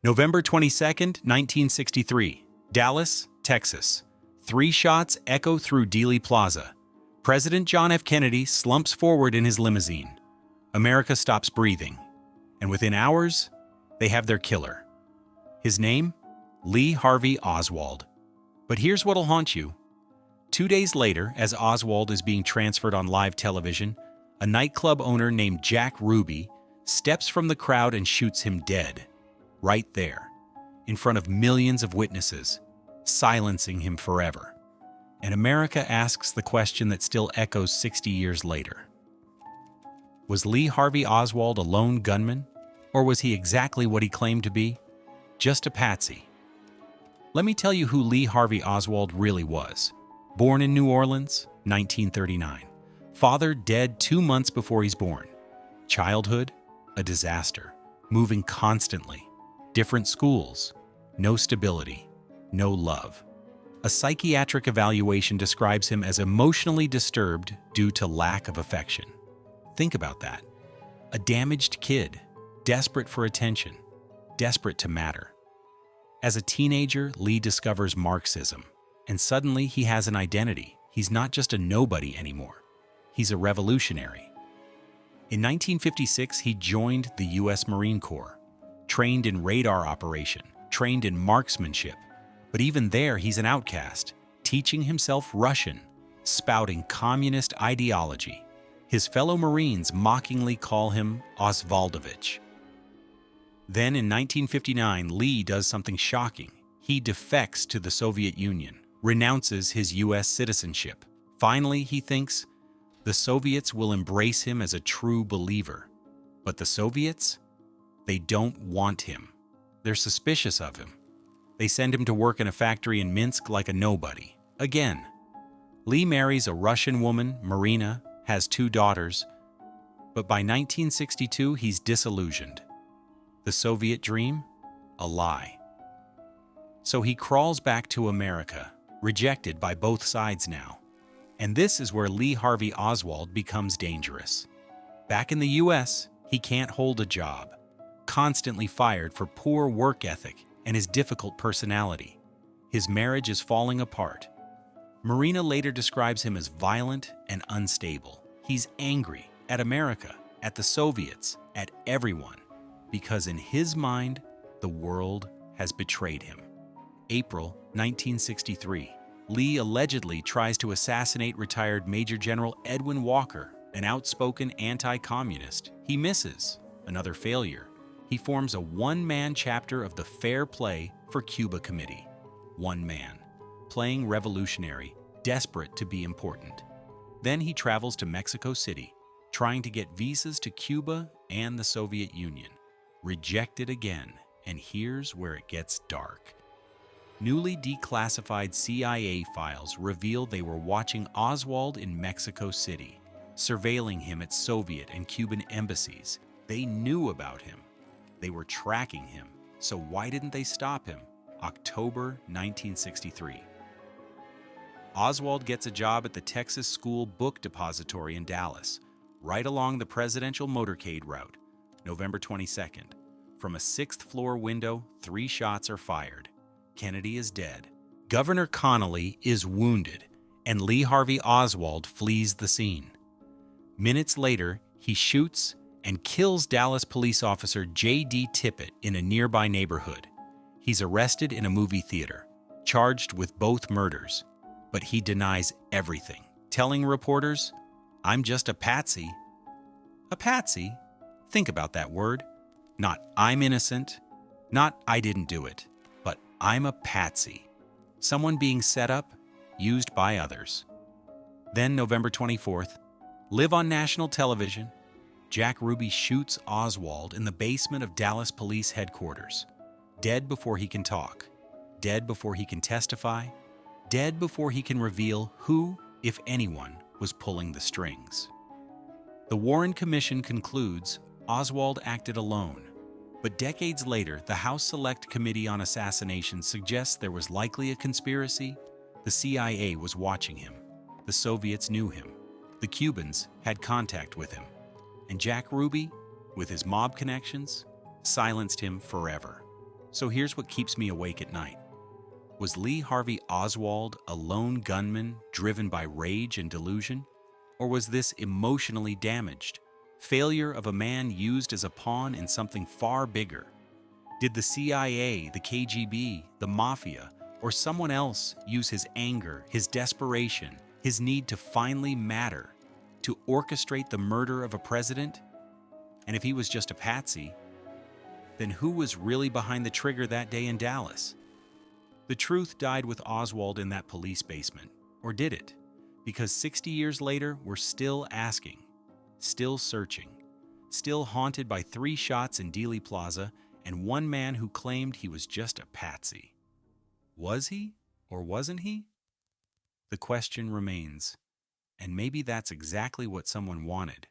November 22, 1963, Dallas, Texas. 3 shots echo through Dealey Plaza. President John F. Kennedy slumps forward in his limousine. America stops breathing, and within hours, they have their killer. His name? Lee Harvey Oswald. But here's what'll haunt you. 2 days later, as Oswald is being transferred on live television, a nightclub owner named Jack Ruby steps from the crowd and shoots him dead. Right there, in front of millions of witnesses, silencing him forever. And America asks the question that still echoes 60 years later. Was Lee Harvey Oswald a lone gunman, or was he exactly what he claimed to be? Just a patsy. Let me tell you who Lee Harvey Oswald really was. Born in New Orleans, 1939. Father dead 2 months before he's born. Childhood, a disaster. Moving constantly. Different schools. No stability. No love. A psychiatric evaluation describes him as emotionally disturbed due to lack of affection. Think about that. A damaged kid, desperate for attention, desperate to matter. As a teenager, Lee discovers Marxism, and suddenly he has an identity. He's not just a nobody anymore. He's a revolutionary. In 1956, he joined the U.S. Marine Corps, trained in radar operation, trained in marksmanship. But even there, he's an outcast, teaching himself Russian, spouting communist ideology. His fellow Marines mockingly call him Oswaldovich. Then in 1959, Lee does something shocking. He defects to the Soviet Union, renounces his U.S. citizenship. Finally, he thinks, the Soviets will embrace him as a true believer. But the Soviets? They don't want him. They're suspicious of him. They send him to work in a factory in Minsk like a nobody. Again, Lee marries a Russian woman, Marina, has 2 daughters, but by 1962, he's disillusioned. The Soviet dream? A lie. So he crawls back to America, rejected by both sides now. And this is where Lee Harvey Oswald becomes dangerous. Back in the U.S., he can't hold a job, constantly fired for poor work ethic and his difficult personality. His marriage is falling apart. Marina later describes him as violent and unstable. He's angry at America, at the Soviets, at everyone, because in his mind, the world has betrayed him. April 1963. Lee allegedly tries to assassinate retired Major General Edwin Walker, an outspoken anti-communist. He misses. Another failure. He forms a one-man chapter of the Fair Play for Cuba Committee. One man, playing revolutionary, desperate to be important. Then he travels to Mexico City, trying to get visas to Cuba and the Soviet Union. Rejected again, and here's where it gets dark. Newly declassified CIA files reveal they were watching Oswald in Mexico City, surveilling him at Soviet and Cuban embassies. They knew about him. They were tracking him. So why didn't they stop him? October 1963. Oswald gets a job at the Texas School Book Depository in Dallas, right along the presidential motorcade route. November 22nd. From a 6th-floor window, 3 shots are fired. Kennedy is dead. Governor Connally is wounded, and Lee Harvey Oswald flees the scene. Minutes later, he shoots and kills Dallas police officer J.D. Tippit in a nearby neighborhood. He's arrested in a movie theater, charged with both murders, but he denies everything, telling reporters, "I'm just a patsy." A patsy? Think about that word. Not "I'm innocent," not "I didn't do it," but "I'm a patsy." Someone being set up, used by others. Then November 24th, live on national television, Jack Ruby shoots Oswald in the basement of Dallas Police Headquarters. Dead before he can talk. Dead before he can testify. Dead before he can reveal who, if anyone, was pulling the strings. The Warren Commission concludes Oswald acted alone. But decades later, the House Select Committee on Assassination suggests there was likely a conspiracy. The CIA was watching him. The Soviets knew him. The Cubans had contact with him. And Jack Ruby, with his mob connections, silenced him forever. So here's what keeps me awake at night. Was Lee Harvey Oswald a lone gunman driven by rage and delusion? Or was this emotionally damaged failure of a man used as a pawn in something far bigger? Did the CIA, the KGB, the Mafia, or someone else use his anger, his desperation, his need to finally matter to orchestrate the murder of a president? And if he was just a patsy, then who was really behind the trigger that day in Dallas? The truth died with Oswald in that police basement, or did it? Because 60 years later, we're still asking, still searching, still haunted by 3 shots in Dealey Plaza and one man who claimed he was just a patsy. Was he, or wasn't he? The question remains, and maybe that's exactly what someone wanted.